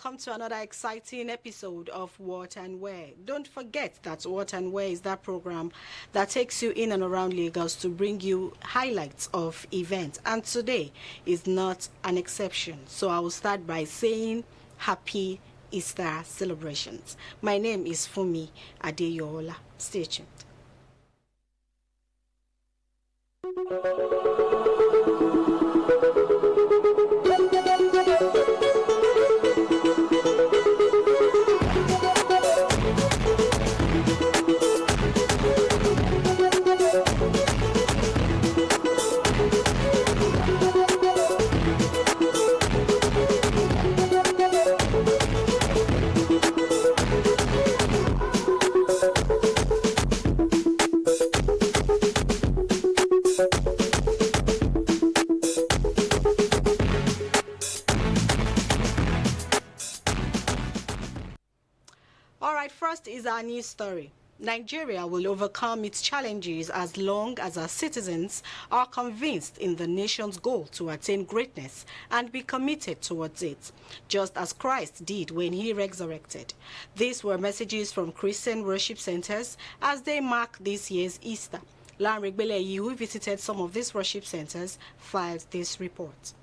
Welcome to another exciting episode of What and Where. Don't forget that What and Where is that program that takes you in and around Lagos to bring you highlights of events. And today is not an exception. So I will start by saying happy Easter celebrations. My name is Fumi Adeyola. Stay tuned. First is our news story. Nigeria will overcome its challenges as long as our citizens are convinced in the nation's goal to attain greatness and be committed towards it, just as Christ did when he resurrected. These were messages from Christian worship centers as they mark this year's Easter. Lanre Gbeleyi, who visited some of these worship centers, filed this report.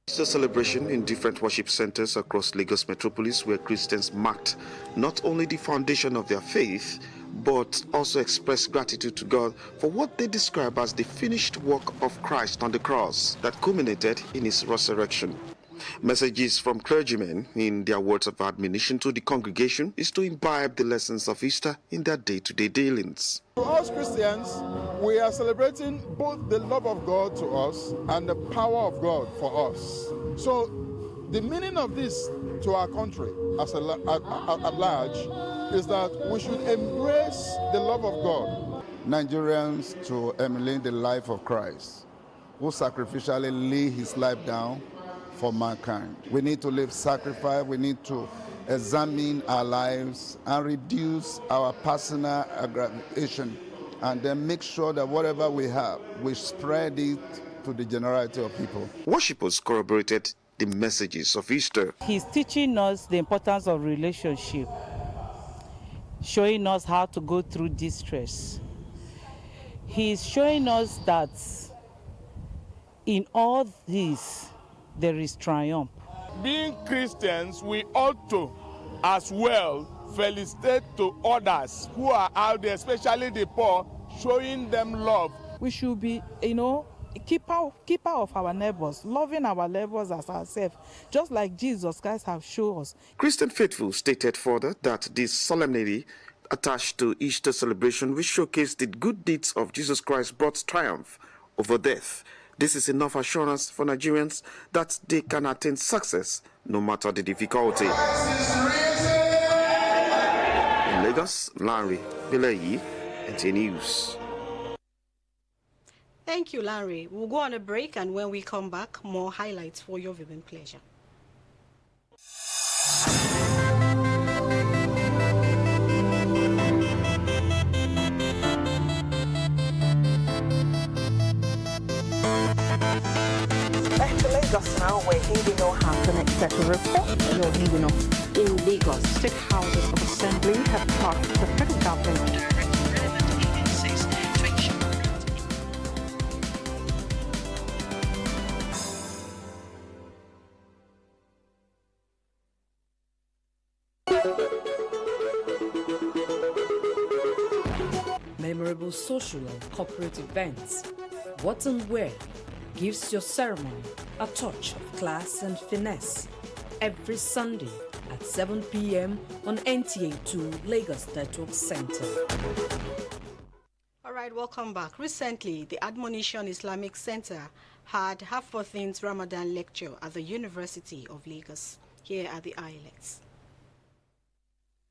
Easter celebration in different worship centers across Lagos metropolis where Christians marked not only the foundation of their faith, but also expressed gratitude to God for what they describe as the finished work of Christ on the cross that culminated in his resurrection. Messages from clergymen in their words of admonition to the congregation is to imbibe the lessons of Easter in their day-to-day dealings. For us Christians, we are celebrating both the love of God to us and the power of God for us. So the meaning of this to our country at large is that we should embrace the love of God. Nigerians to emulate the life of Christ, who sacrificially laid his life down for mankind. We need to live sacrifice. We need to examine our lives and reduce our personal aggravation, and then make sure that whatever we have, we spread it to the generality of people. Worshippers corroborated the messages of Easter. He's teaching us the importance of relationship, showing us how to go through distress. He's showing us that in all this, there is triumph. Being Christians, we ought to as well felicitate to others who are out there, especially the poor, showing them love. We should be, keeper of our neighbors, loving our neighbors as ourselves, just like Jesus Christ has shown us. Christian faithful stated further that this solemnity attached to Easter celebration will showcase the good deeds of Jesus Christ brought triumph over death. This is enough assurance for Nigerians that they can attain success no matter the difficulty. In Lagos, Lanre Gbeleyi, NTA News. Thank you, Lanre. We'll go on a break, and when we come back, more highlights for your viewing pleasure. Back to Lagos now, where Hindino has an executive report. Your Hindino. In Lagos, state houses of assembly have tasked the federal government to direct relevant agencies to ensure memorable social and corporate events. What and Where gives your ceremony a touch of class and finesse every Sunday at 7 p.m. on NTA2 Lagos Network Center. All right, welcome back. Recently, the Admonition Islamic Center had her 14th Ramadan lecture at the University of Lagos. Here are the highlights.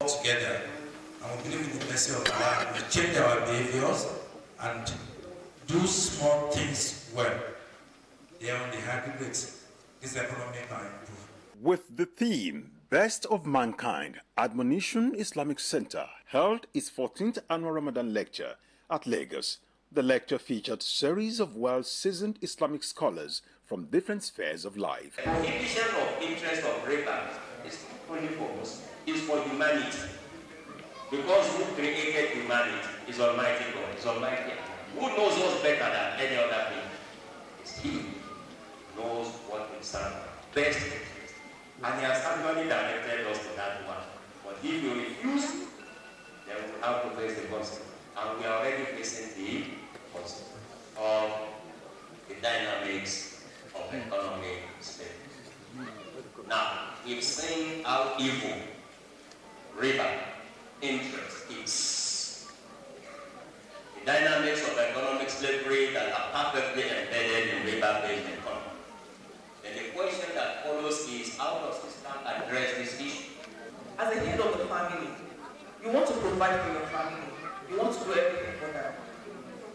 Together, and we believe in the mercy of Allah, we change our behaviors and do small things well. They are on the aggregate. This economy can improve. With the theme Best of Mankind, Admonition Islamic Center held its 14th annual Ramadan lecture at Lagos. The lecture featured a series of well-seasoned Islamic scholars from different spheres of life. Prohibition of interest of riba is only purpose is for humanity. Because who created humanity is Almighty God, is Almighty. Who knows us better than any other being? It's He who knows what will stand best. And He has actually directed us to that one. But if you refuse, then we have to face the consequence. And we are already facing the consequence of the dynamics of economic state. Now, we've seen how evil riba interest is. The dynamics of economic slavery that are perfectly embedded in riba-based economy. Then the question that follows is, how does Islam address this issue? As a head of the family, you want to provide for your family. You want to do everything for them.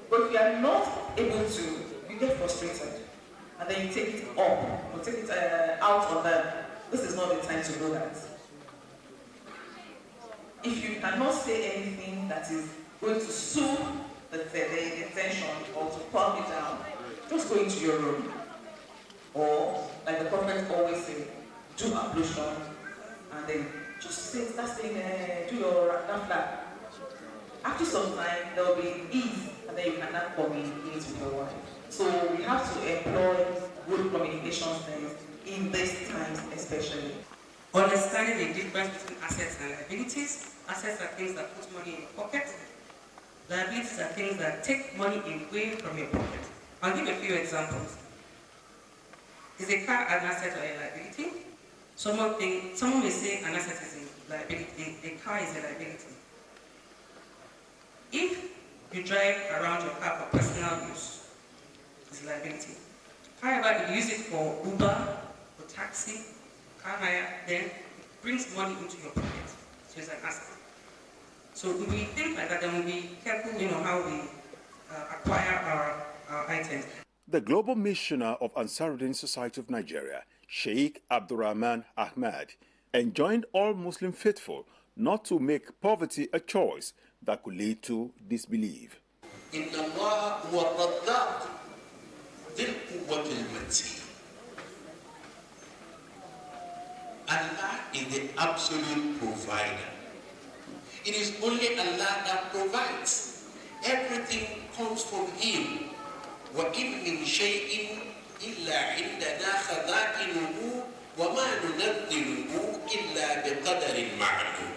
But if you are not able to, you get frustrated. And then you take it up, or take it out on them. This is not the time to do that. If you cannot say anything that is going to soothe the tension or to calm it down, just go into your room. Or, like the Prophet always said, do ablution, and then just start saying, do your nafla. After some time, there will be ease, and then you can now communicate with your wife. So we have to employ good communication skills in these times especially. Understanding the difference between assets and liabilities. Assets are things that put money in your pocket. Liabilities are things that take money away from your pocket. I'll give a few examples. Is a car an asset or a liability? Someone may say an asset is a liability, a car is a liability. If you drive around your car for personal use, it's a liability. However, if you use it for Uber, for taxi, car hire, then it brings money into your pocket. So it's an asset. So if we think like that, then we'll be careful, how we acquire our items. The Global Missioner of Ansaruddin Society of Nigeria, Sheikh Abdurrahman Ahmad, enjoined all Muslim faithful not to make poverty a choice that could lead to disbelief. Allah is the absolute provider. It is only Allah that provides. Everything comes from Him. وَإِن مِّن شَيْءٍ إِلَّا عِندَنَا خَزَائِنُهُ وَمَا نُنَزِّلُهُ إِلَّا بِقَدَرٍ مَّعْلُومٍ.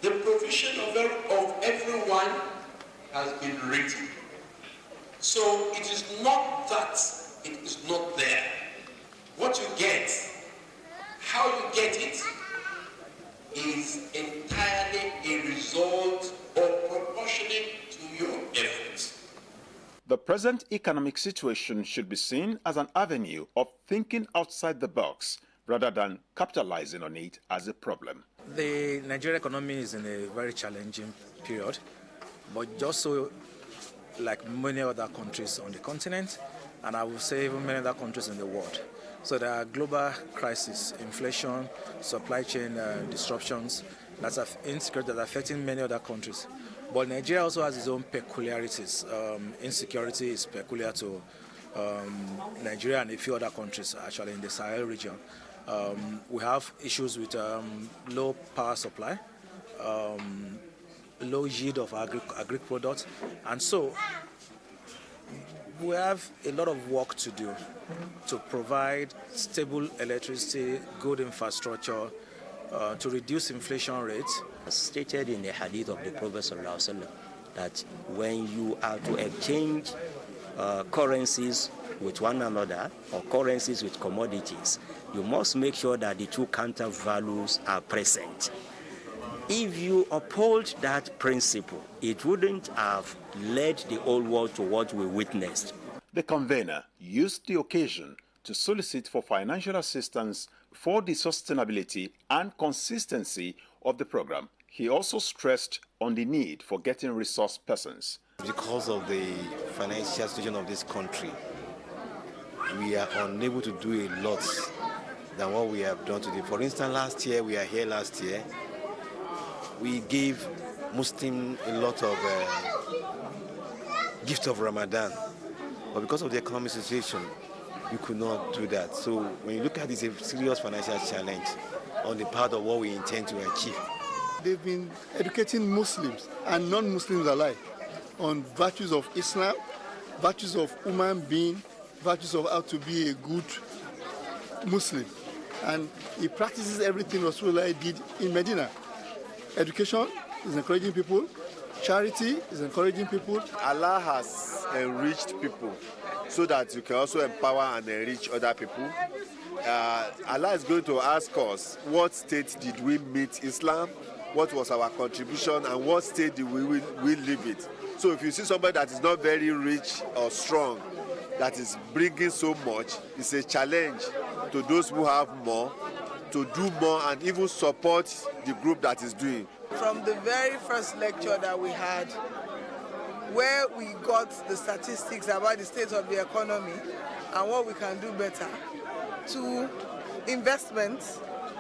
The provision of everyone has been written. So it is not that it is not there. What you get, how you get it, is entirely a result or proportionate to your efforts. The present economic situation should be seen as an avenue of thinking outside the box rather than capitalizing on it as a problem. The Nigerian economy is in a very challenging period, but just so like many other countries on the continent, and I would say even many other countries in the world. So there are global crises, inflation, supply chain disruptions, insecurity that are affecting many other countries. But Nigeria also has its own peculiarities. Insecurity is peculiar to Nigeria and a few other countries, actually, in the Sahel region. We have issues with low power supply, low yield of agri products, and so we have a lot of work to do to provide stable electricity, good infrastructure, to reduce inflation rates. Stated in the hadith of the Prophet ﷺ that when you are to exchange currencies with one another or currencies with commodities, you must make sure that the two counter values are present. If you uphold that principle, it wouldn't have led the whole world to what we witnessed. The convener used the occasion to solicit for financial assistance for the sustainability and consistency of the program. He also stressed on the need for getting resource persons. Because of the financial situation of this country, we are unable to do a lot than what we have done today. For instance, last year, we gave Muslims a lot of gifts of Ramadan. But because of the economic situation, we could not do that. So when you look at it, it's a serious financial challenge on the path of what we intend to achieve. They've been educating Muslims and non-Muslims alike on virtues of Islam, virtues of human being, virtues of how to be a good Muslim. And he practices everything Rasulullah did in Medina. Education is encouraging people. Charity is encouraging people. Allah has enriched people so that you can also empower and enrich other people. Allah is going to ask us, what state did we meet Islam? What was our contribution, and what state did we live it? So if you see somebody that is not very rich or strong, that is bringing so much, it's a challenge to those who have more to do more and even support the group that is doing. From the very first lecture that we had, where we got the statistics about the state of the economy and what we can do better, to investments,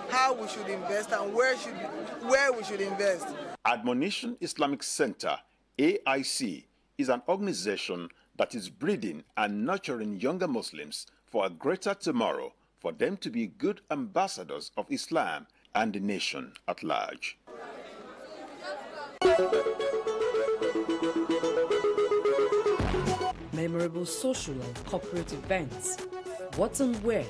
how we should invest and where we should invest. Admonition Islamic Center, AIC, is an organization that is breeding and nurturing younger Muslims for a greater tomorrow, for them to be good ambassadors of Islam and the nation at large. Memorable social and corporate events. What and where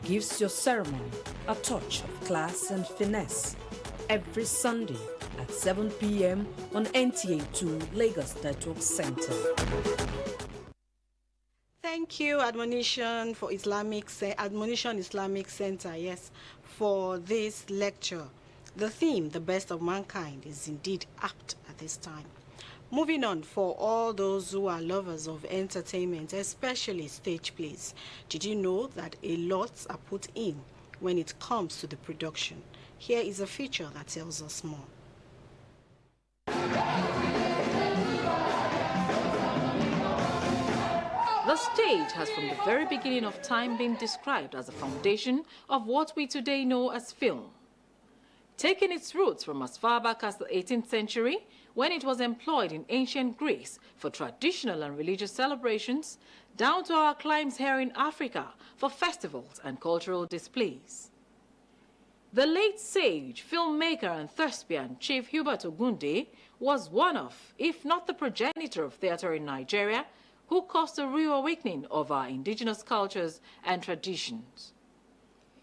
gives your ceremony a touch of class and finesse. Every Sunday at 7 p.m. on NTA2 Lagos Network Center. Thank you, Admonition Islamic Center, yes, for this lecture. The theme, The Best of Mankind, is indeed apt at this time. Moving on, for all those who are lovers of entertainment, especially stage plays, did you know that a lot are put in when it comes to the production? Here is a feature that tells us more. The stage has from the very beginning of time been described as the foundation of what we today know as film. Taking its roots from as far back as the 18th century, when it was employed in ancient Greece for traditional and religious celebrations, down to our climes here in Africa for festivals and cultural displays. The late sage, filmmaker and thespian Chief Hubert Ogunde was one of, if not the progenitor of theatre in Nigeria, who caused a reawakening of our indigenous cultures and traditions.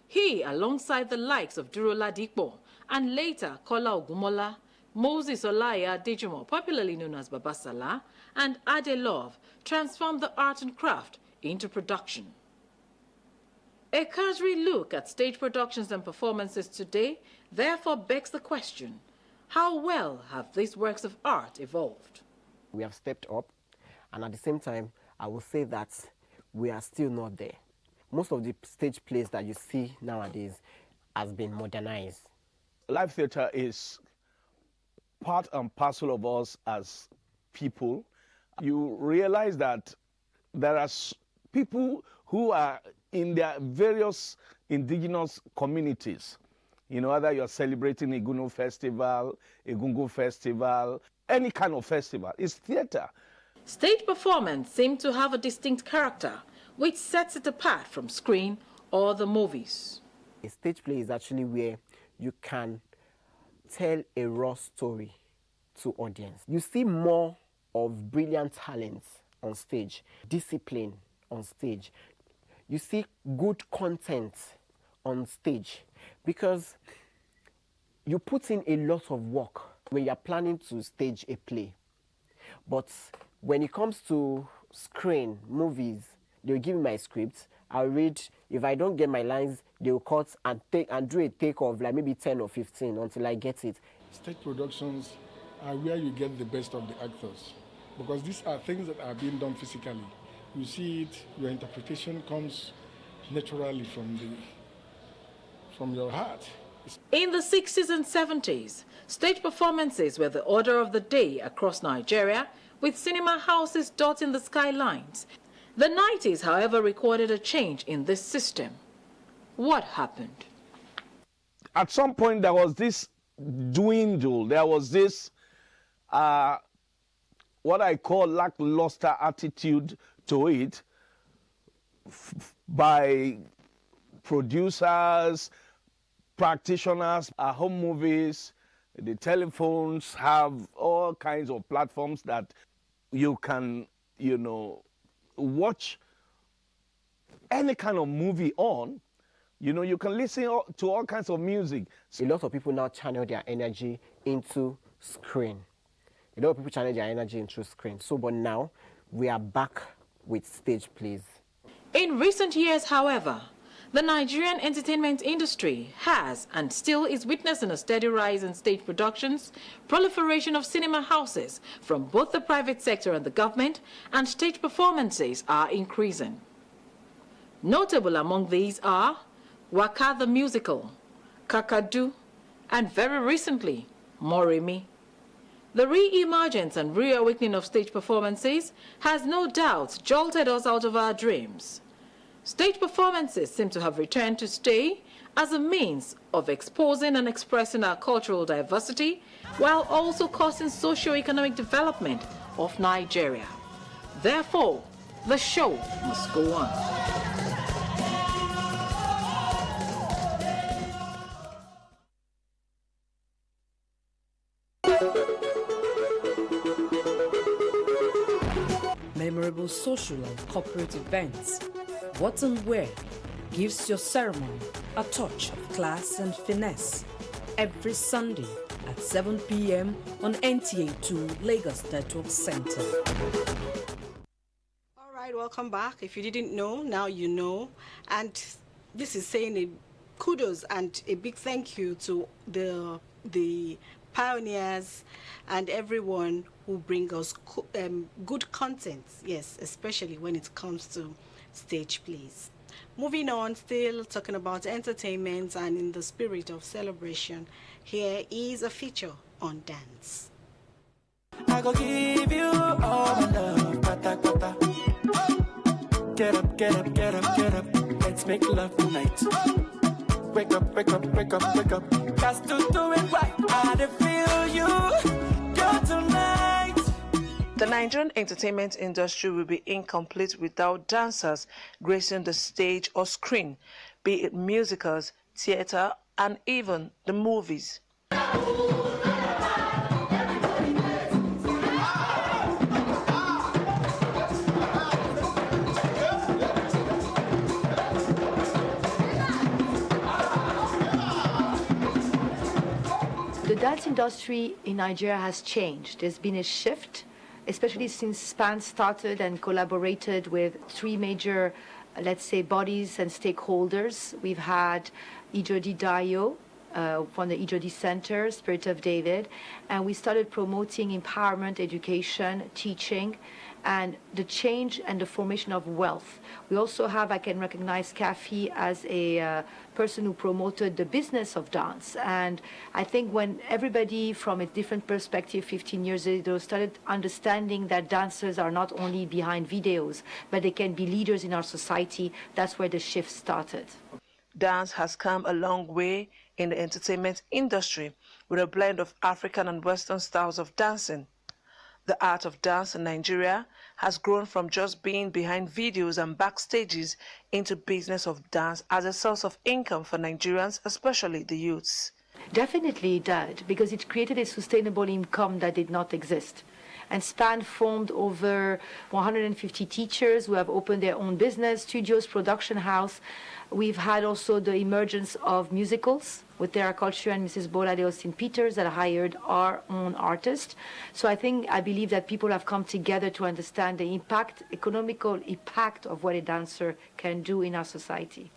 He, alongside the likes of Duro Ladipo and later Kola Ogumola, Moses Olaya Dejumo, popularly known as Babasala, and Ade Love, transformed the art and craft into production. A cursory look at stage productions and performances today therefore begs the question, how well have these works of art evolved? We have stepped up, and at the same time, I will say that we are still not there. Most of the stage plays that you see nowadays has been modernized. Live theatre is part and parcel of us as people. You realize that there are people who are in their various indigenous communities. You know, whether you're celebrating a Guno festival, a Gungo festival, any kind of festival, it's theatre. Stage performance seems to have a distinct character, which sets it apart from screen or the movies. A stage play is actually where you can tell a raw story to audience. You see more of brilliant talents on stage, discipline on stage. You see good content on stage because you put in a lot of work when you're planning to stage a play. But when it comes to screen, movies, they'll give me my script, I'll read. If I don't get my lines, they'll cut and do a take of like maybe 10 or 15 until I get it. Stage productions are where you get the best of the actors because these are things that are being done physically. You see it, your interpretation comes naturally from your heart. In the 60s and 70s, stage performances were the order of the day across Nigeria, with cinema houses dotting the skylines. The 90s, however, recorded a change in this system. What happened? At some point, there was this dwindle. There was this, what I call lackluster attitude to it by producers, practitioners, our home movies, the telephones have all kinds of platforms that you can, watch any kind of movie on. You can listen to all kinds of music. A lot of people now channel their energy into screen. A lot of people channel their energy into screen. But now we are back with stage plays. In recent years, however, the Nigerian entertainment industry has and still is witnessing a steady rise in stage productions, proliferation of cinema houses from both the private sector and the government, and stage performances are increasing. Notable among these are Waka the Musical, Kakadu, and very recently, Moremi. The re-emergence and reawakening of stage performances has no doubt jolted us out of our dreams. Stage performances seem to have returned to stay as a means of exposing and expressing our cultural diversity while also causing socio-economic development of Nigeria. Therefore, the show must go on. Memorable social and corporate events. What and where gives your ceremony a touch of class and finesse. Every Sunday at 7 p.m. on NTA2 Lagos Network Center. All right, welcome back. If you didn't know, now you know. And this is saying a kudos and a big thank you to the pioneers and everyone who bring us good content, yes, especially when it comes to stage plays. Moving on, still talking about entertainment and in the spirit of celebration, here is a feature on dance. I go give you all my love, pata pata. Get up, get up, get up, get up. Let's make love tonight. Wake up, wake up, wake up, wake up. Got to do it right. I feel you, girl, tonight. The Nigerian entertainment industry will be incomplete without dancers gracing the stage or screen, be it musicals, theater, and even the movies. The dance industry in Nigeria has changed. There's been a shift, especially since SPAN started and collaborated with three major, let's say, bodies and stakeholders. We've had Ijodi Dayo from the Ijodi Center, Spirit of David, and we started promoting empowerment, education, teaching, and the change and the formation of wealth. We also have, I can recognize Kafi as a person who promoted the business of dance. And I think when everybody from a different perspective 15 years ago started understanding that dancers are not only behind videos, but they can be leaders in our society, that's where the shift started. Dance has come a long way in the entertainment industry with a blend of African and Western styles of dancing. The art of dance in Nigeria has grown from just being behind videos and backstages into business of dance as a source of income for Nigerians, especially the youths. Definitely it did, because it created a sustainable income that did not exist. And SPAN formed over 150 teachers who have opened their own business, studios, production house. We've had also the emergence of musicals with Terra Culture and Mrs. Bolade Austin Peters that hired our own artists. So I believe that people have come together to understand the impact, economical impact of what a dancer can do in our society.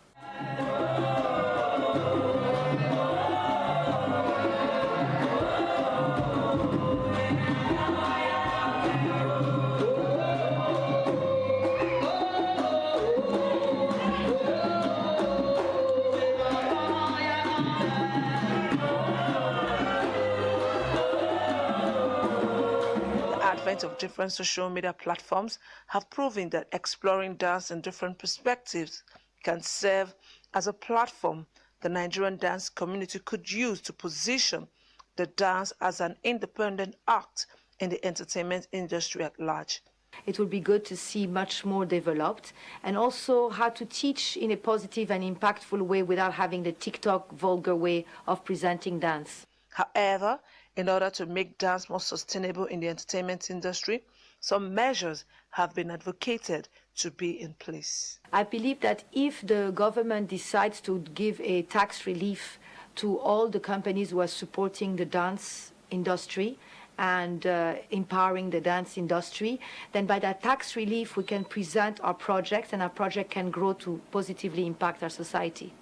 Of different social media platforms have proven that exploring dance in different perspectives can serve as a platform the Nigerian dance community could use to position the dance as an independent act in the entertainment industry at large. It will be good to see much more developed, and also how to teach in a positive and impactful way without having the TikTok vulgar way of presenting dance. However, in order to make dance more sustainable in the entertainment industry, some measures have been advocated to be in place. I believe that if the government decides to give a tax relief to all the companies who are supporting the dance industry and empowering the dance industry, then by that tax relief we can present our projects, and our project can grow to positively impact our society.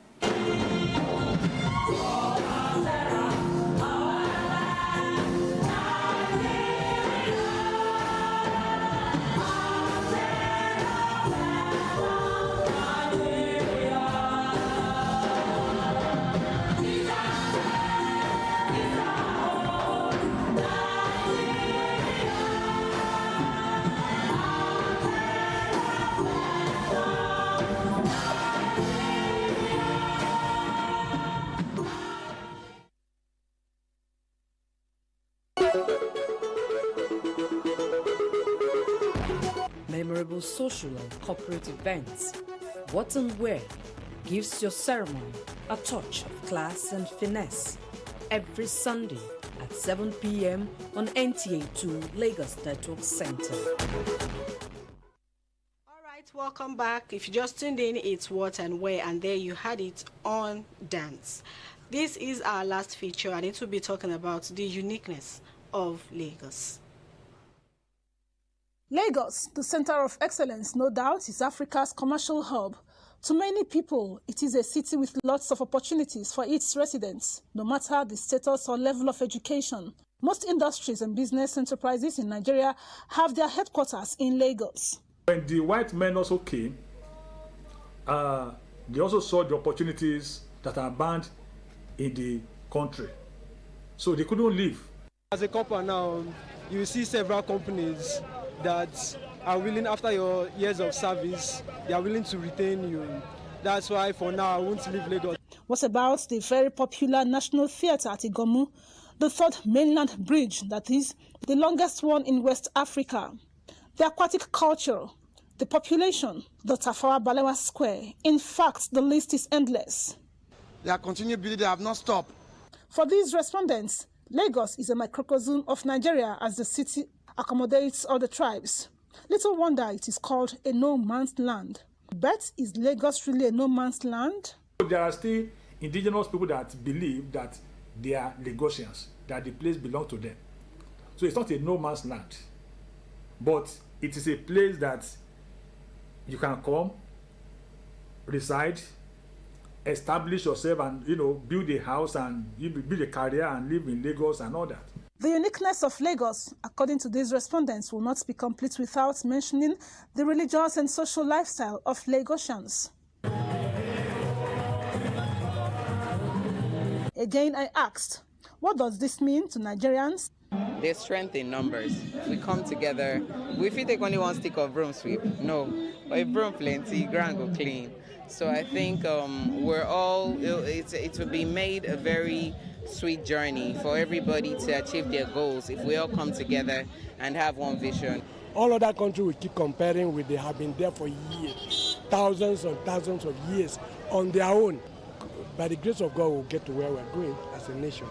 Memorable social and corporate events. What and where gives your ceremony a touch of class and finesse. Every Sunday at 7 p.m. on NTA2 Lagos Network Center. All right, welcome back. If you just tuned in, it's What and Where, and there you had it on dance. This is our last feature, and it will be talking about the uniqueness of Lagos. Lagos, the center of excellence, no doubt, is Africa's commercial hub. To many people, it is a city with lots of opportunities for its residents, no matter the status or level of education. Most industries and business enterprises in Nigeria have their headquarters in Lagos. When the white men also came, they also saw the opportunities that are banned in the country. So they couldn't leave. As a couple now, you see several companies that are willing, after your years of service, they are willing to retain you. That's why for now I won't leave Lagos. What about the very popular National Theatre at Igomu, the third mainland bridge, that is, the longest one in West Africa? The aquatic culture, the population, the Tafawa Balewa Square. In fact, the list is endless. They are continuing building, they have not stopped. For these respondents, Lagos is a microcosm of Nigeria, as the city accommodates all the tribes. Little wonder it is called a no-man's land. But is Lagos really a no-man's land? There are still indigenous people that believe that they are Lagosians, that the place belongs to them. So it's not a no-man's land, but it is a place that you can come, reside, establish yourself, and build a house and build a career and live in Lagos and all that. The uniqueness of Lagos, according to these respondents, will not be complete without mentioning the religious and social lifestyle of Lagosians. Again, I asked, what does this mean to Nigerians? There's strength in numbers. We come together. We fit take only one stick of broom sweep. No, but if broom plenty, ground go clean. So I think we're all. It will be made a very sweet journey for everybody to achieve their goals if we all come together and have one vision. All other countries we keep comparing with, they have been there for years, thousands and thousands of years on their own. By the grace of God, we'll get to where we're going as a nation.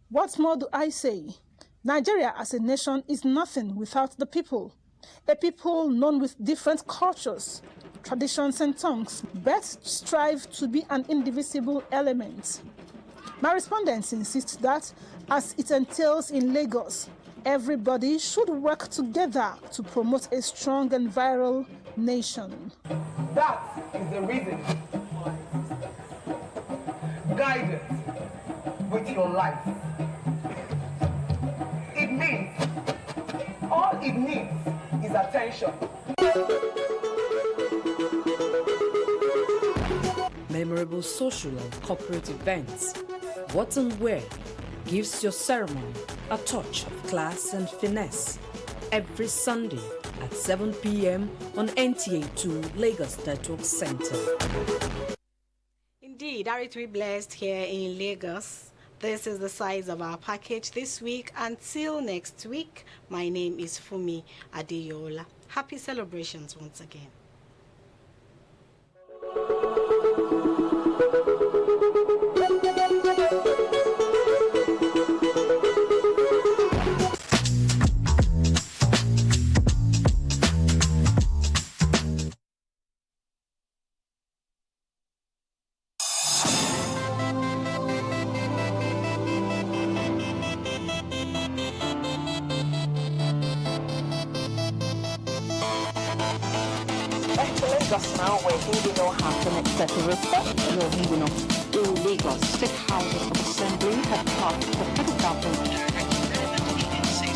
What more do I say? Nigeria as a nation is nothing without the people. A people known with different cultures, traditions and tongues, but strive to be an indivisible element. My respondents insist that, as it entails in Lagos, everybody should work together to promote a strong and viral nation. That is the reason. Guide it with your life. It means, all it needs is attention. Memorable social and corporate events. What and where gives your ceremony a touch of class and finesse. Every Sunday at 7 p.m. on NTA2 Lagos Network Center. Indeed, aren't we blessed here in Lagos? This is the size of our package this week. Until next week, my name is Fumi Adeyola. Happy celebrations once again. Lagos now, where he will not have an excessive respect. Lagos State Houses of Assembly have passed the federal government